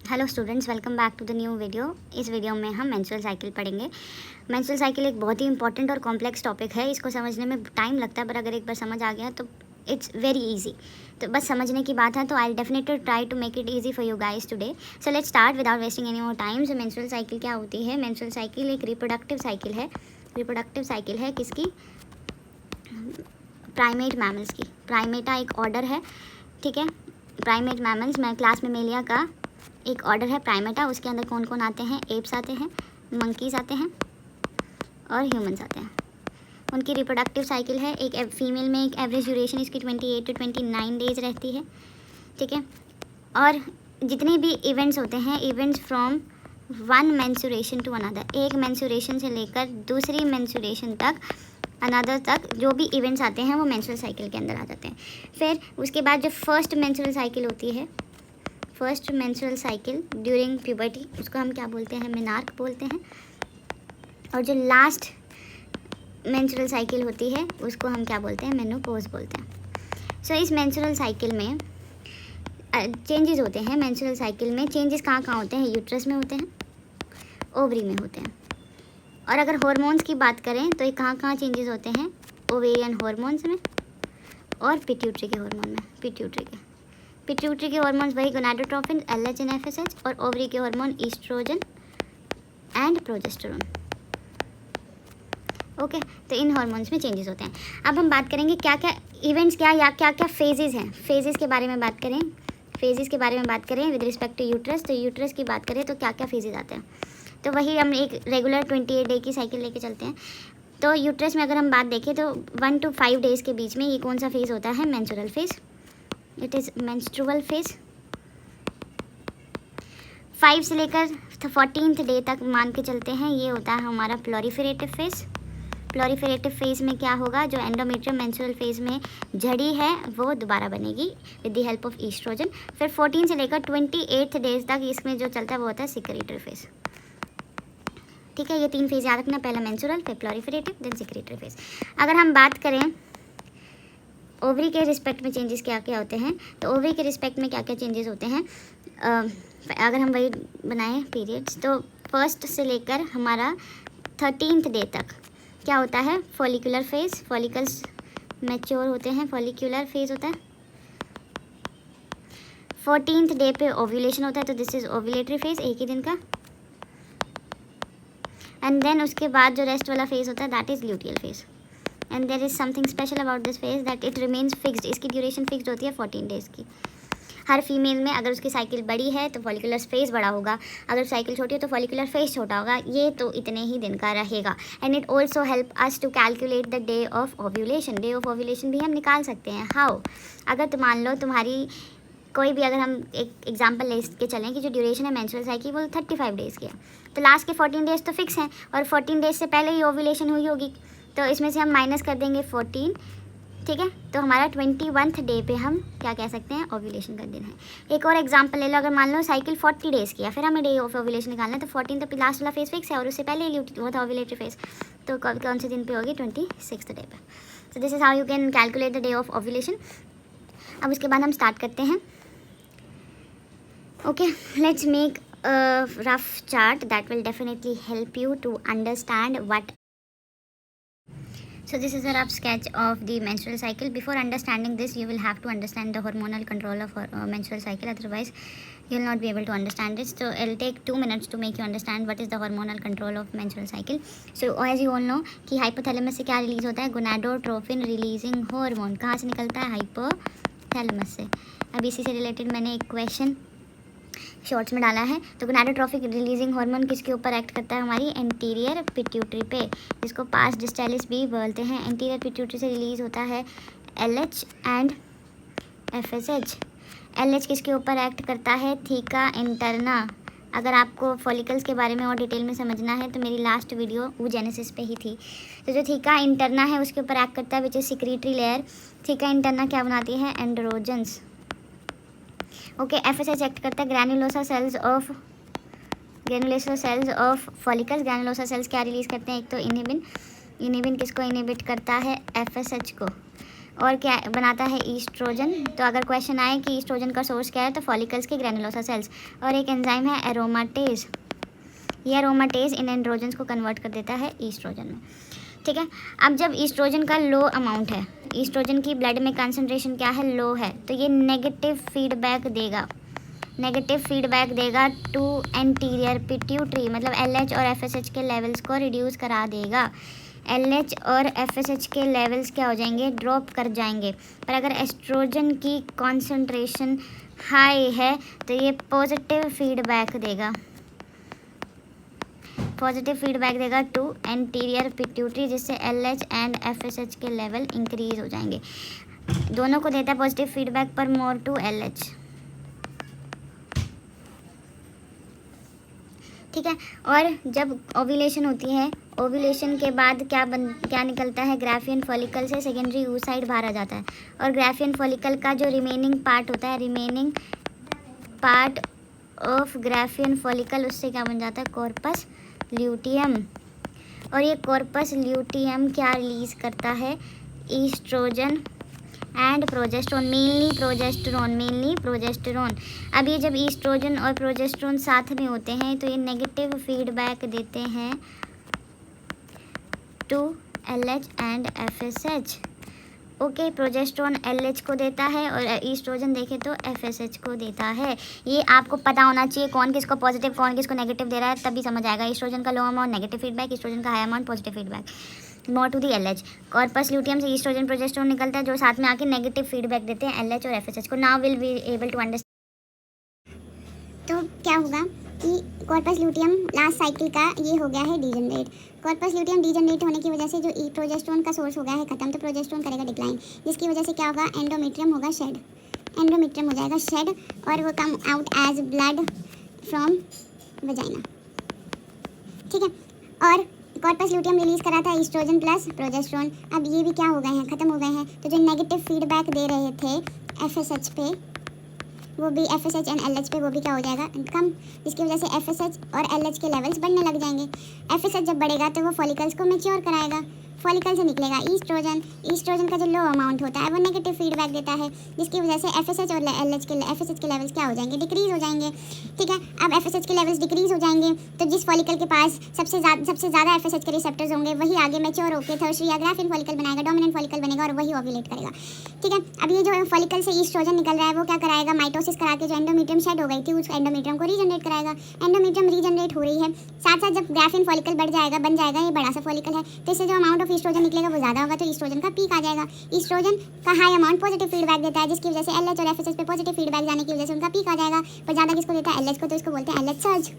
Hello students, welcome back to the new video. इस वीडियो में हम मेंस्ट्रुअल साइकिल पढ़ेंगे। मेंस्ट्रुअल साइकिल एक बहुत ही इंपॉर्टेंट और कॉम्प्लेक्स टॉपिक है। इसको समझने में टाइम लगता है, पर अगर एक बार समझ आ गया तो इट्स वेरी इजी। तो बस समझने की बात है, तो I definitely try to make it easy for you guys today. So let's start without wasting any more time. So menstrual cycle क्या होती है? मेंस्ट्रुअल साइकिल एक रिप्रोडक्टिव साइकिल है। रिप्रोडक्टिव साइकिल है किसकी? प्राइमेट मैमल्स की। प्राइमेटा एक order है, ठीक है। प्राइमेट मैमल्स में क्लास मेमेलिया का एक ऑर्डर है प्राइमेटा। उसके अंदर कौन कौन आते हैं? एप्स आते हैं, मंकीज़ आते हैं और ह्यूमंस आते हैं। उनकी रिप्रोडक्टिव साइकिल है। एक फीमेल में एक एवरेज ड्यूरेशन इसकी 28 to 29 डेज रहती है, ठीक है। और जितने भी इवेंट्स होते हैं, events from one menstruation to another, एक मेंस्ट्रुएशन से लेकर दूसरी मेंस्ट्रुएशन तक, अनदर तक जो भी इवेंट्स आते हैं वो मेंस्ट्रुअल साइकिल के अंदर आ जाते हैं। फिर उसके बाद जो फर्स्ट मेंस्ट्रुअल साइकिल होती है, first menstrual cycle during puberty, उसको हम क्या बोलते हैं? मेनार्क बोलते हैं। और जो लास्ट मेंस्ट्रुअल साइकिल होती है उसको हम क्या बोलते हैं? मेनोपॉज बोलते हैं। सो इस मेंस्ट्रुअल साइकिल में चेंजेस होते हैं। मेंस्ट्रुअल साइकिल में चेंजेस कहाँ कहाँ होते हैं? यूट्रस में होते हैं, ओवरी में होते हैं। और अगर हार्मोन्स की बात करें तो ये कहाँ कहाँ चेंजेस होते हैं? ओवेरियन हार्मोन्स में और पिट्यूटरी के हार्मोन में। पिट्यूटरी के हार्मोन्स वही गोनाडोट्रोपिन, LH एंड FSH, और ओवरी के hormone oestrogen and progesterone. Okay, तो इन हार्मोन्स में चेंजेस होते हैं। अब हम बात करेंगे क्या क्या इवेंट्स, क्या क्या फेजेस हैं। फेजेस के बारे में बात करें, विद रिस्पेक्ट टू यूट्रस। तो यूट्रस की बात करें तो क्या क्या फेजेस आते हैं? तो वही हम एक रेगुलर 28 डे की साइकिल लेके चलते हैं। तो यूट्रस में अगर हम बात देखें तो 1 to 5 डेज़ के बीच में ये कौन सा फेज़ होता है? Menstrual phase. It is menstrual phase. 5 से लेकर 14th डे तक मान के चलते हैं, ये होता है हमारा प्लोरीफेरेटिव फेज़। प्लोरीफेरेटिव फेज़ में क्या होगा? जो एंडोमेट्रियम मेंस्ट्रुअल फेज़ में झड़ी है वो दोबारा बनेगी with the help of oestrogen. फिर 14 से लेकर 28th डेज तक इसमें जो चलता है वो होता है सिक्रेटरी फेज़, ठीक है। ये 3 फेज़ याद रखना, पहला मेंस्ट्रुअल, फिर प्लोरीफेरेटिव, देन सिक्रेटरी फेज़। अगर हम बात करें ओवरी के रिस्पेक्ट में चेंजेस क्या क्या होते हैं, तो ओवरी के रिस्पेक्ट में क्या क्या चेंजेस होते हैं? अगर हम वही बनाएं पीरियड्स, तो फर्स्ट से लेकर हमारा 13th डे तक क्या होता है? Follicular phase. फॉलिकल्स मैच्योर होते हैं, फॉलिकुलर फेज़ होता है। 14th डे पे ओव्यूलेशन होता है, तो दिस इज़ ओव्यूलेटरी फेज़, एक ही दिन का। एंड देन उसके बाद जो रेस्ट वाला फेज़ होता है that is luteal phase. And there is something special about this phase that it remains fixed. इसकी ड्यूरेशन फिक्स्ड होती है 14 डेज़ की। हर फीमेल में अगर उसकी साइकिल बड़ी है तो फॉलिकुलर फेज़ बड़ा होगा, अगर साइकिल छोटी है तो फॉलिकुलर फेज़ छोटा होगा। ये तो इतने ही दिन का रहेगा। And it also help us to calculate the day of ovulation. Day of ovulation भी हम निकाल सकते हैं। हाउ? अगर तो मान लो तुम्हारी कोई भी, अगर हम एक एग्जांपल ले के चलें कि जो ड्यूरेशन है मेंस्ट्रुअल साइकिल वो 35 डेज़ की है, तो लास्ट के 14 डेज़ तो फिक्स हैं और 14 डेज़ से पहले ही ओव्यूलेशन हुई होगी, तो इसमें से हम माइनस कर देंगे 14, ठीक है। तो हमारा 21th डे पे हम क्या कह सकते हैं? ओव्यूलेशन का दिन है। एक और एग्जांपल ले लो, अगर मान लो साइकिल 40 डेज़ की है, फिर हमें डे ऑफ ओव्यूलेशन निकालना है, तो 14 तो लास्ट वाला फेज़ फिक्स है और उससे पहले ही वो था ओव्यूलेटरी फेज़, तो कौन से दिन पे होगी? 26th डे पे। So this is how you can calculate the day of ovulation. अब उसके बाद हम स्टार्ट करते हैं। Okay, let's make a rough chart that will definitely help you to understand what. So this is a rough sketch of the menstrual cycle. Before understanding this, you will have to understand the hormonal control of menstrual cycle, otherwise you will not be able to understand it. So it'll take 2 minutes to make you understand what is the hormonal control of menstrual cycle. So as you all know कि hypothalamus से क्या release होता है? Gonadotropin releasing hormone. कहाँ से निकलता है? Hypothalamus से। अब इसी से रिलेटेड मैंने एक क्वेश्चन शॉर्ट्स में डाला है। तो गोनाडोट्रोपिक रिलीजिंग हार्मोन किसके ऊपर एक्ट करता है? हमारी एंटीरियर पिट्यूटरी पे, जिसको पास डिस्टालिस भी बोलते हैं। एंटीरियर पिट्यूटरी से रिलीज होता है LH एंड FSH। LH किसके ऊपर एक्ट करता है? Theca interna. अगर आपको फॉलिकल्स के बारे में और डिटेल में समझना है तो मेरी लास्ट वीडियो oogenesis पे ही थी। तो जो थीका इंटरना है उसके ऊपर एक्ट करता है which is secretory layer. Theca interna क्या बनाती है? एंड्रोजन्स। ओके, FSH एक्ट करता है granulosa cells of follicles. Granulosa cells क्या रिलीज करते हैं? एक तो इनहिबिन किसको इनहिबिट करता है? FSH को। और क्या बनाता है ईस्ट्रोजन। तो अगर क्वेश्चन आए कि ईस्ट्रोजन का सोर्स क्या है तो फॉलिकल्स के ग्रैनुलोसा सेल्स। और एक एंजाइम है एरोमाटेज, ये एरोमाटेज इन एंड्रोजन्स को कन्वर्ट कर देता है ईस्ट्रोजन में। ठीक है, अब जब ईस्ट्रोजन का लो अमाउंट है, ईस्ट्रोजन की ब्लड में कंसंट्रेशन क्या है, लो है, तो ये नेगेटिव फीडबैक देगा टू एंटीरियर पिट्यूटरी, मतलब LH और FSH के लेवल्स को रिड्यूस करा देगा। LH और FSH के लेवल्स क्या हो जाएंगे, ड्रॉप कर जाएंगे। पर अगर एस्ट्रोजन की कॉन्सेंट्रेशन हाई है तो ये पॉजिटिव फीडबैक देगा टू एंटीरियर पिट्यूटरी, जिससे LH एंड FSH के लेवल इंक्रीज हो जाएंगे। दोनों को देता है पॉजिटिव फीडबैक पर मोर टू LH। ठीक है, और जब ओव्यूलेशन होती है, ओव्यूलेशन के बाद क्या निकलता है, ग्राफियन फॉलिकल से सेकेंडरी oocyte बाहर आ जाता है। और ग्राफियन फॉलिकल का जो रिमेनिंग पार्ट होता है, remaining part of Graafian follicle, उससे क्या बन जाता है, कॉर्पस ल्यूटियम। और ये कॉर्पस ल्यूटियम क्या रिलीज़ करता है, oestrogen and progesterone, mainly progesterone. अब ये जब ईस्ट्रोजन और प्रोजेस्टेरोन साथ में होते हैं तो ये नेगेटिव फीडबैक देते हैं to LH and FSH। Okay, progesterone LH को देता है और ईस्ट्रोजन देखे तो FSH को देता है। ये आपको पता होना चाहिए कौन किसको पॉजिटिव कौन किसको नेगेटिव दे रहा है, तभी समझ आएगा। ईस्ट्रोजन का low amount negative feedback, estrogen का high amount positive feedback, more to the LH। Corpus luteum से ईस्ट्रोजन प्रोजेस्टेरोन निकलता है जो साथ में आके नेगेटिव फीडबैक देते हैं LH और FSH को। Now will be able to understand. तो क्या होगा कि कॉर्पस ल्यूटियम लास्ट साइकिल का ये हो गया है डीजनरेट। कॉर्पस ल्यूटियम डीजनरेट होने की वजह से जो प्रोजेस्टेरोन का सोर्स हो गया है खत्म, तो प्रोजेस्टेरोन करेगा डिक्लाइन, जिसकी वजह से क्या होगा, एंडोमेट्रियम होगा शेड, एंडोमेट्रियम हो जाएगा शेड, और वो come out as blood from vagina. ठीक है, और कॉर्पस ल्यूटियम रिलीज करा था ईस्ट्रोजन प्लस प्रोजेस्टेरोन। अब ये भी क्या हो गए हैं, खत्म हो गए हैं। तो जो नेगेटिव फीडबैक दे रहे थे FSH पे, वो भी FSH एंड LH पे, वो भी क्या हो जाएगा, कम, जिसकी वजह से FSH और LH के लेवल्स बढ़ने लग जाएंगे। FSH जब बढ़ेगा तो वो फॉलिकल्स को मैच्योर कराएगा, फॉलिकल से निकलेगा ईस्ट्रोजन। ईस्ट्रोजन का जो लो अमाउंट होता है वो नेगेटिव फीडबैक देता है, जिसकी वजह से FSH और FSH के लेवल्स क्या हो जाएंगे, डिक्रीज हो जाएंगे। ठीक है, अब FSH के लेवल्स डिक्रीज हो जाएंगे तो जिस फॉलिकल के पास सबसे ज़्यादा FSH के रिसेप्टर्स होंगे वही आगे मैच्योर होकर टर्शियरी या ग्राफियन फॉलिकल बनाएगा, डोमिनेंट फॉलिकल बनेगा और वही ओव्यूलेट करेगा। ठीक है, अब ये जो फॉलिकल से ईस्ट्रोजन निकल रहा है वो क्या कराएगा, माइटोसिस करा के जो एंडोमेट्रियम शेड हो गई थी उस एंडोमेट्रियम को रीजनरेट कराएगा। एंडोमेट्रियम रीजनरेट हो रही है, साथ साथ जब ग्राफियन फॉलिकल बन जाएगा, ये बड़ा सा फॉलिकल है, तो इससे जो अमाउंट ऑफ ईस्ट्रोजन निकलेगा वो ज़्यादा होगा, तो ईस्ट्रोजन का पीक आ जाएगा। ईस्ट्रोजन का हाई अमाउंट पॉजिटिव फीडबैक देता है, जिसकी वजह से LH और FSH पे पॉजिटिव फीडबैक जाने की वजह से उनका पीक आ जाएगा। पर ज़्यादा किसको देता है, LH को, तो इसको बोलते हैं LH सर्ज।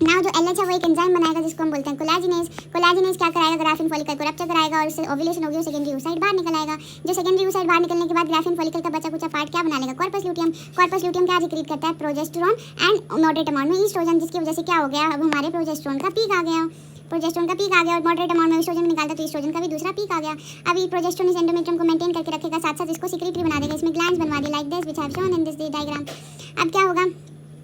ना जो LH है वो एक एंजाइम बनाएगा जिसको हम बोलते हैं कोलाजिनेज। कोलाजिनेज क्या कराएगा, ग्राफिन फॉलिकल को रप्चर कराएगा और उससे ओव्यूलेशन होगी और सेकेंडरी oocyte बाहर निकल आएगा। जो सेकेंडरी oocyte बाहर निकलने के बाद ग्राफिन फॉलिकल का बचा कुचा पार्ट क्या बना लेगा, कॉर्पस ल्यूटियम। कॉर्पस ल्यूटियम क्या सिक्रीट करता है, प्रोजेस्टेरोन एंड मॉडरेट अमाउंट में ईस्ट्रोजन, जिसकी वजह से क्या हो गया, अब हमारे प्रोजेस्टेरोन का पीक आ गया। प्रोजेस्टेरोन का पीक आ गया और मॉडरेट अमाउंट में ईस्ट्रोजन निकालता तो ईस्ट्रोजन का भी दूसरा पीक आ गया। अभी प्रोजेस्टेरोन इस एंडोमेट्रियम को मेंटेन करके रखेगा, साथ साथ इसको सिक्रीटरी बना देगा, इसमें ग्लैंड्स बनवा they like this which have shown in this diagram. अब क्या होगा,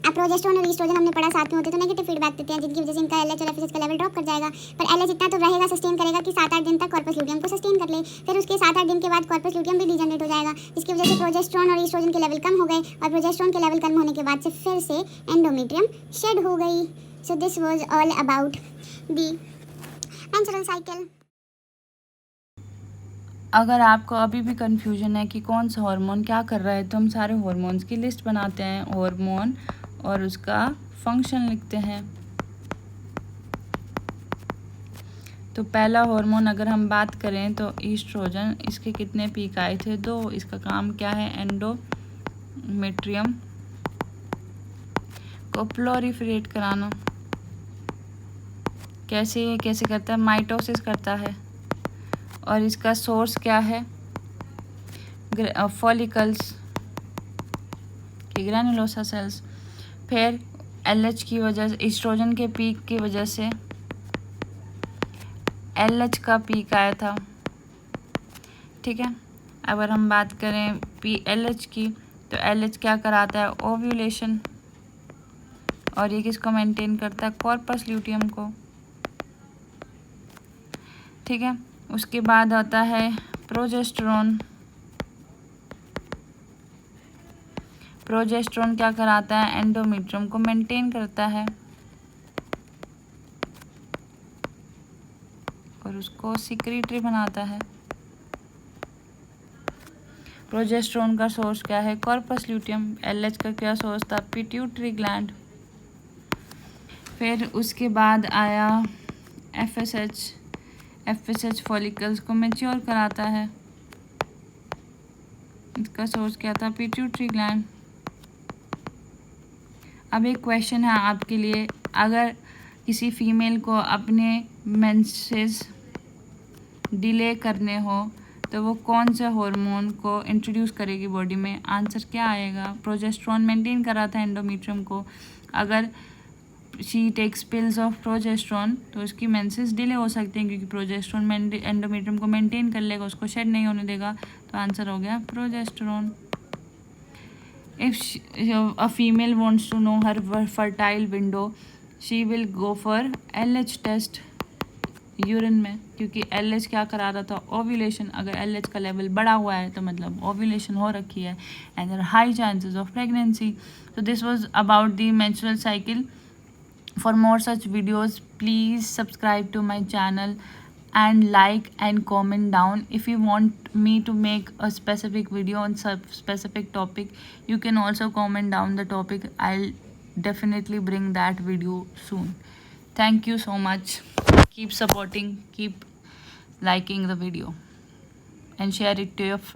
अब प्रोजेस्टेरोन और ईस्ट्रोजन हमने पढ़ा साथ में होते तो नेगेटिव फीडबैक देते हैं, जिनकी वजह से इनका LH और FSH का लेवल ड्रॉप कर जाएगा। पर LH इतना तो रहेगा, सस्टेन करेगा कि 7-8 दिन तक कॉर्पस ल्यूटियम को सस्टेन कर ले, फिर उसके 7-8 दिन के बाद कॉर्पस ल्यूटियम भी डीजनरेट हो जाएगा, जिसकी वजह से प्रोजेस्टेरोन और ईस्ट्रोजन के लेवल कम हो गए, और प्रोजेस्टेरोन के लेवल कम होने के बाद से फिर से एंडोमेट्रियम शेड हो गई। So this was all about the menstrual cycle. अगर आपको अभी भी कंफ्यूजन है कि कौन सा हार्मोन क्या कर रहा है, तो हम सारे हार्मोन्स की लिस्ट बनाते हैं, हार्मोन और उसका फंक्शन लिखते हैं। तो पहला हार्मोन अगर हम बात करें तो ईस्ट्रोजन, इसके कितने पीक आए थे, 2। इसका काम क्या है, एंडोमेट्रियम को प्लोरिफरेट कराना। कैसे करता है, माइटोसिस करता है। और इसका सोर्स क्या है, फॉलिकल्स के ग्रैनुलोसा सेल्स। फिर LH की वजह से, ईस्ट्रोजन के पीक की वजह से LH का पीक आया था। ठीक है, अगर हम बात करें LH की, तो LH क्या कराता है, ओव्यूलेशन, और ये किसको मेंटेन करता है, कॉर्पस ल्यूटियम को। ठीक है, उसके बाद आता है प्रोजेस्टेरोन, प्रोजेस्टेरोन क्या कराता है, एंडोमेट्रियम को मेंटेन करता है और उसको सिक्रीटरी बनाता है। प्रोजेस्टेरोन का सोर्स क्या है, कॉर्पस ल्यूटियम। एलएच का क्या सोर्स था, पिट्यूटरी ग्लैंड। फिर उसके बाद आया एफएसएच। एफएसएच फॉलिकल्स को मैच्योर कराता है, इसका सोर्स क्या था, पिट्यूटरी ग्लैंड। अब एक क्वेश्चन है आपके लिए, अगर किसी फीमेल को अपने मेंसेस डिले करने हो तो वो कौन से हार्मोन को इंट्रोड्यूस करेगी बॉडी में, आंसर क्या आएगा। प्रोजेस्टेरोन मेंटेन करा था एंडोमेट्रियम को, अगर she takes pills of progesterone तो उसकी मेंसेस डिले हो सकती हैं क्योंकि प्रोजेस्टेरोन एंडोमेट्रियम को मेंटेन कर लेगा, उसको शेड नहीं होने देगा, तो आंसर हो गया progesterone. If a female wants to know her fertile window, she will go for LH test urine में, क्योंकि LH क्या करा रहा था, ओव्यूलेशन। अगर LH का लेवल बढ़ा हुआ है तो मतलब ओव्यूलेशन हो रखी है and there high chances of pregnancy. So this was about the menstrual cycle. For more such videos, please subscribe to my channel and like and comment down. If you want me to make a specific video on specific topic, you can also comment down the topic. I'll definitely bring that video soon. Thank you so much. Keep supporting, keep liking the video and share it to your friends.